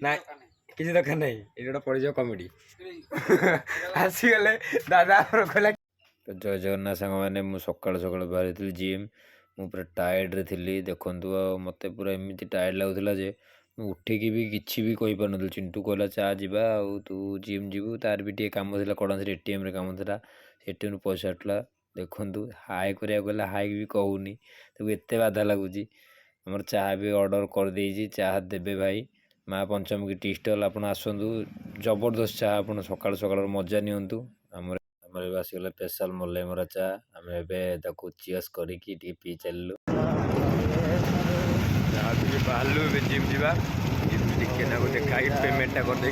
ना किसी दरकार नहीं ये गोटे पड़ जाओ कमेडी आसीगले दादा कहला तो जय जगन्नाथ सांग मैंने सकाल सकाल बाहरी जिम मु पूरा टायर्ड थी देखु मत पूरा एमती टायर्ड लगुला जे उठिकी भी किसी भी कही पार नी चिंटू कहला चा जा तू जिम जीवु तार भी टे कम थी कड़ा एटीएम कम था एटीएम पैसा उठला देखु हाई करा गला हाई भी कहूनी तो एत बाधा लगुच आमर चाह भी ऑर्डर कर देजी चाह देबे भाई माँ पंचमुखी टी स्टल आप आसतु जबरदस्त चाह आप सकाल सकाल मजा नियंतु आमर आमर आसगला स्पेशल मलई मरा चा आम एवं चियर्स करके पी चलु बाहर जिम जा खाई पेमेंटा करदे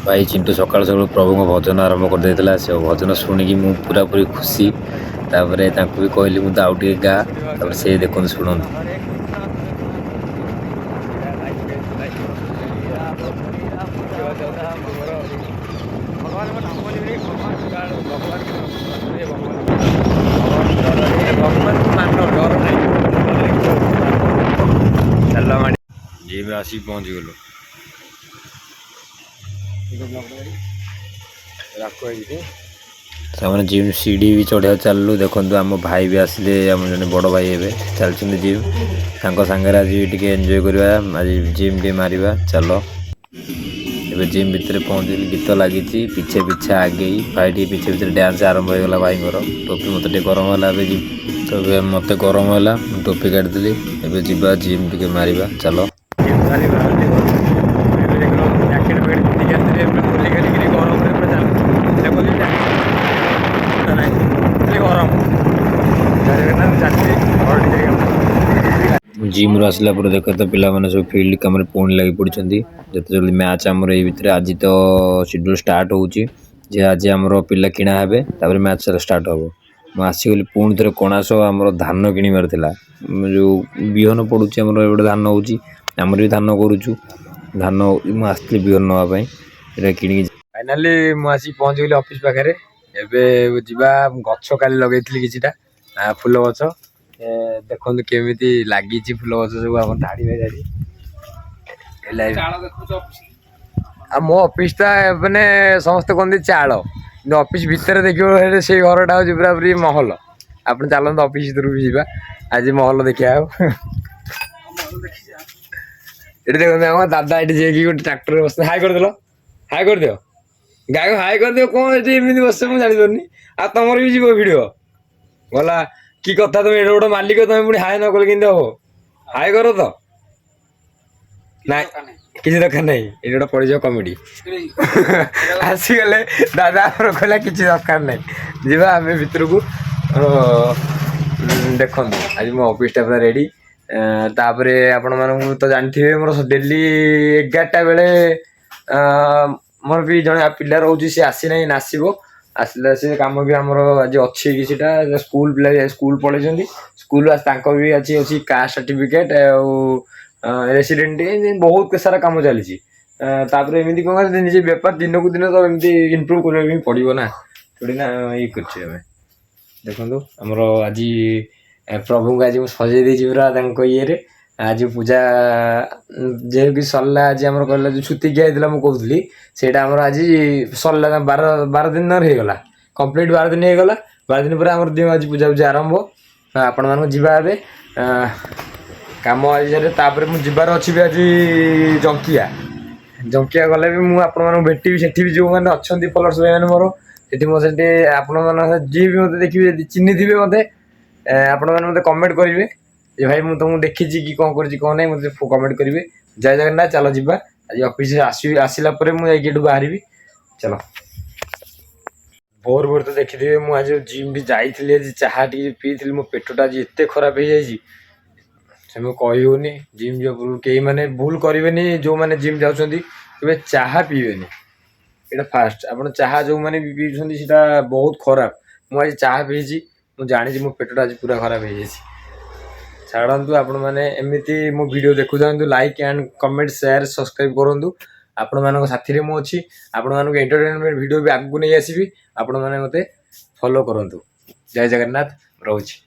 भाई चिंटू सकाल सकाल प्रभु भजन आरंभ कर देता से भजन शुणिकी मु पूरा पूरी खुशी तापर भी कहली मुझे आउ टे गा तापर से देखते शुणु जिम आसी पहुँच गलु सामने जिम सीढ़ी भी चढ़िया चलू देखु आम भाई भी आसिले आम जन बड़ भाई ए चलते जिम सांगे आज टे एंजॉय करवा आज जिम टे मारिबा चलो एबे जिम भितर पहुँचल गीत लगी पीछे पीछे आगे भाई टे पीछे पीछे डांस आरंभ होगा भाई टोपी मत गरम है तो मत गरम है टोपी काटिदेली एबे जीवा जिम टे मारिबा चलो जिम रू आसला पर देख तो पिला माने सब फील्ड कम पुणी लगी पड़ी जिते जल्दी मैच आमर ये आज तो शेड्यूल स्टार्ट होची जे आज आमर पिला किणा हे तापर मैच स्टार्ट हम मुझे आसीगली पुणी थे कणास आमर धान किणवार जो बिहन पड़ू आमर धान होमर भी धान करुचु धान मुझे बिहन नापी कि फाइनाली मुझे पहुँच गली ऑफिस पाखे एबे जीवा गछ काली लगे किछिटा फूल गछ देखो केमी लगी फूल गछ सब आप धाड़ी बाई धाड़ी मो ऑफिस मैंने समस्ते कहते चाल ऑफिस भितर देखिए से घरटा हूँ पूरा पूरी महल आप चलते ऑफिस भर भी जा आज महल देखा ये देखो दादा ये गोटे ट्रैक्टर बस हाई करदेल हाई कर दियो गाय हाई कर दियो कौन एमती बस मुझे जानी आ तुम भी जीव भिड गला कि कथा तुम एड गोटे मालिक तुम पुणी हाई न कल कि हम हाई कर तो ना किसी दरकार नहीं ये गोटे पड़ जाओ कमेडी आसीगले दादा कहला किसी दरकार नहीं जीवा आम भितर को देखु आज मो ऑफिसटा पूरा रेडी तापर आपण मानू तो जानते मोर डेली 11टा बेले मोर भी जड़े पिला रोचे सी आसी ना नासब आसला से कम भी आमर आज अच्छी किसी स्कूल पिला स्कूल पढ़े स्कूल भी अच्छी अच्छी कास्ट सर्टिफिकेट रेसिडेंट बहुत सारा कम चली एमती कौन निजे बेपार दिन को दिन तो एमती इम्प्रूव करने पड़ो ना थोड़ी ना ये कर देखो आमर आज प्रभु को आज सजे देती पूरा ये आज पूजा जे कि सरला आज आम कहला जो छुतिकिया होता मुझे कहली आज सरला 12 दिन होगा कंप्लीट 12 दिन होगा 12 दिन पर आम आज पूजा पूजा आरंभ आपण मानक जीवा कम आज मुझार अच्छी भी आज जंकिया जंकिया गले भी मुझे भेटी से जो मैंने अच्छा फलोर्स भाई मोर से मो से आपण जी भी मत देखिए चिन्ह थे मत आपण मैंने मत कमेंट करेंगे जे भाई मुझे तुमको देखी कि कौन कर ना मतलब कमेंट करेंगे जय जगन्नाथ चलो जीवा आज ऑफिस आसला मुझे बाहर चलो भोर भोर तो देखी मुझे जिम भी जाइए आज चाह टी पी मो पेटा आज एत खराब हो जाए कहीहनी जिम जो कई मैंने भूल करेंगे जो मैंने जिम जाऊँच चाह पीबे यहाँ फास्ट आप चाह जो मैंने पीछे सीटा बहुत खराब मुझे चाह पीछी मुझे जानी मो पेटा आज पूरा खराब हो जाए छाड़ू आपण मैंने एमती मो वीडियो देखु like and comment share subscribe करूँ आपण मान साथी मु अच्छी आपण मानक एंटरटेनमेंट वीडियो भी आगू नहीं आसबि आपण मैंने मते फॉलो करूँ जय जगन्नाथ रोची।